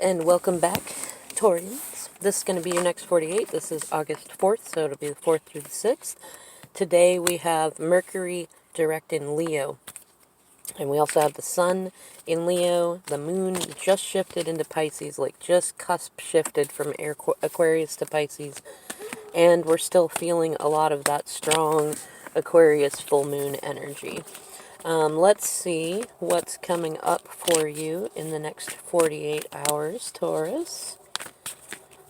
and welcome back, Taurians. This is going to be your next 48. This is August 4th, so it'll be the 4th through the 6th. Today we have Mercury direct in Leo, and we also have the Sun in Leo. The Moon just shifted into Pisces, like just cusp shifted from Aquarius to Pisces, and we're still feeling a lot of that strong Aquarius full moon energy. Let's see what's coming up for you in the next 48 hours, Taurus.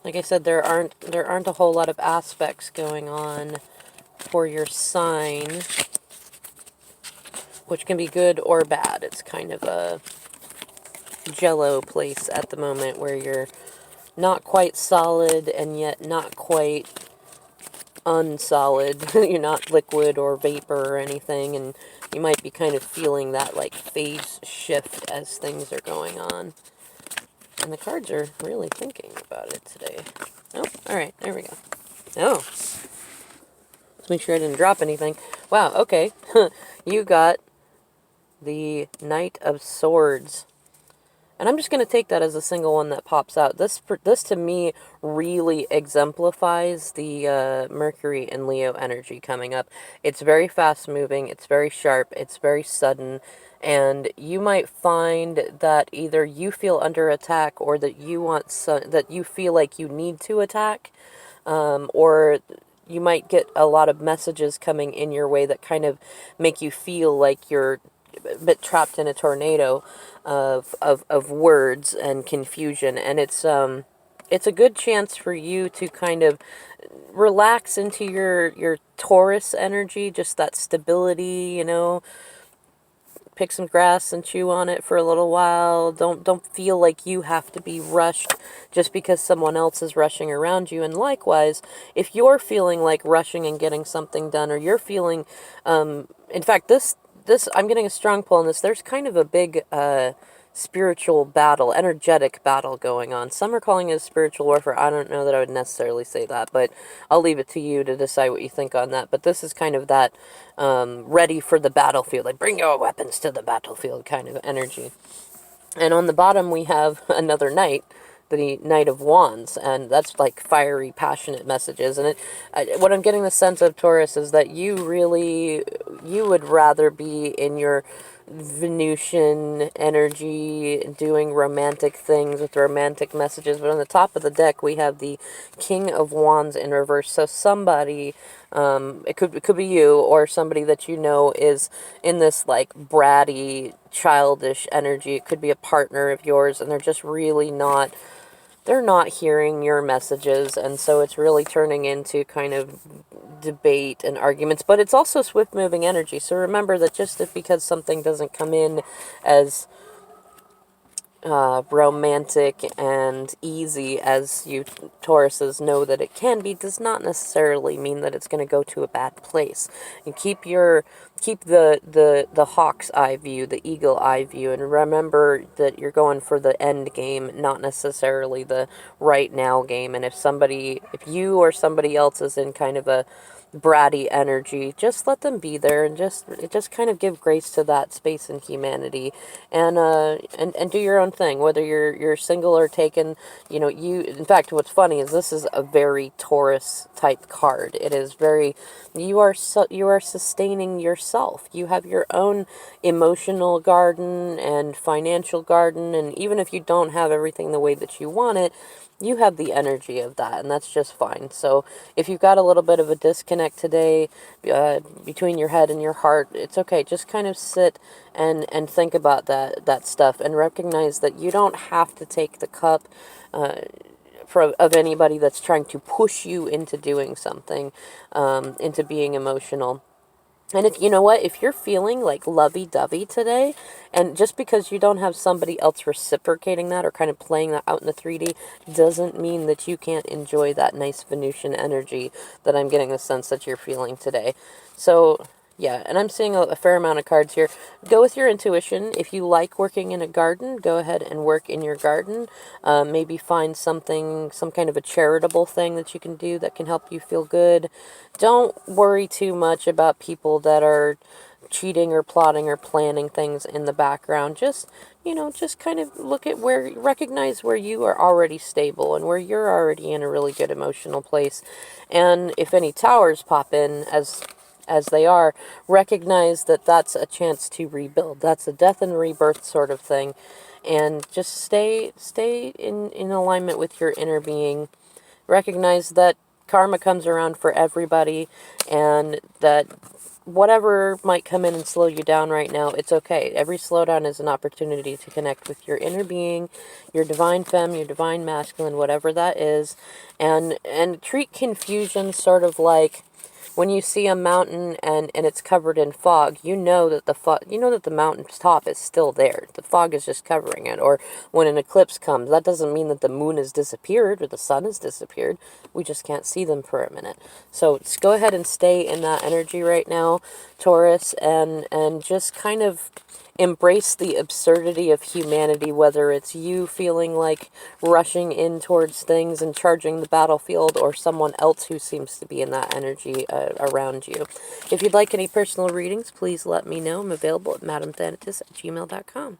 Like I said, there aren't a whole lot of aspects going on for your sign, which can be good or bad. It's kind of a jello place at the moment where you're not quite solid and yet not quite unsolid. You're not liquid or vapor or anything, and you might be kind of feeling that like phase shift as things are going on. And the cards are really thinking about it today. Oh, alright, there we go. Oh. Let's make sure I didn't drop anything. Wow, okay. You got the Knight of Swords. And I'm just going to take that as a single one that pops out. This to me really exemplifies the Mercury and Leo energy coming up. It's very fast moving, it's very sharp, it's very sudden, and you might find that either you feel under attack or that that you feel like you need to attack, or you might get a lot of messages coming in your way that kind of make you feel like you're a bit trapped in a tornado of words and confusion, and it's a good chance for you to kind of relax into your Taurus energy, just that stability, pick some grass and chew on it for a little while. Don't feel like you have to be rushed just because someone else is rushing around you. And likewise, if you're feeling like rushing and getting something done, or you're feeling in fact, this I'm getting a strong pull on this. There's kind of a big spiritual battle, energetic battle going on. Some are calling it spiritual warfare. I don't know that I would necessarily say that, but I'll leave it to you to decide what you think on that. But this is kind of that ready for the battlefield, like bring your weapons to the battlefield kind of energy. And on the bottom we have another knight, the Knight of Wands, and that's like fiery, passionate messages. And what I'm getting the sense of, Taurus, is that you would rather be in your Venusian energy, doing romantic things with romantic messages. But on the top of the deck, we have the King of Wands in reverse. So somebody, it could be you, or somebody that you know is in this like bratty, childish energy. It could be a partner of yours, and they're just really not. They're not hearing your messages, and so it's really turning into kind of debate and arguments. But it's also swift-moving energy, so remember that just because something doesn't come in as romantic and easy as you Tauruses know that it can be, does not necessarily mean that it's going to go to a bad place. And keep the hawk's eye view, the eagle eye view, and remember that you're going for the end game, not necessarily the right now game. And if you or somebody else is in kind of a bratty energy, just let them be there, and just kind of give grace to that space and humanity, and do your own thing, whether you're single or taken. In fact, what's funny is this is a very Taurus type card. It is very, you are sustaining yourself. You have your own emotional garden and financial garden, and even if you don't have everything the way that you want it, you have the energy of that, and that's just fine. So if you've got a little bit of a disconnect today between your head and your heart, it's okay. Just kind of sit and think about that stuff, and recognize that you don't have to take the cup of anybody that's trying to push you into doing something, into being emotional. And if you're feeling like lovey-dovey today, and just because you don't have somebody else reciprocating that or kind of playing that out in the 3D, doesn't mean that you can't enjoy that nice Venusian energy that I'm getting the sense that you're feeling today. So, yeah, and I'm seeing a fair amount of cards here. Go with your intuition. If you like working in a garden, go ahead and work in your garden. Maybe find some kind of a charitable thing that you can do that can help you feel good. Don't worry too much about people that are cheating or plotting or planning things in the background. Just, just kind of look at recognize where you are already stable and where you're already in a really good emotional place. And if any towers pop in, as they are, recognize that that's a chance to rebuild. That's a death and rebirth sort of thing. And just stay in alignment with your inner being. Recognize that karma comes around for everybody, and that whatever might come in and slow you down right now, it's okay. Every slowdown is an opportunity to connect with your inner being, your divine femme, your divine masculine, whatever that is, and treat confusion sort of like when you see a mountain and it's covered in fog, you know that the mountain's top is still there. The fog is just covering it. Or when an eclipse comes, that doesn't mean that the moon has disappeared or the sun has disappeared. We just can't see them for a minute. So just go ahead and stay in that energy right now, Taurus, and just kind of embrace the absurdity of humanity, whether it's you feeling like rushing in towards things and charging the battlefield, or someone else who seems to be in that energy around you. If you'd like any personal readings, please let me know. I'm available at MadameThanatas@gmail.com.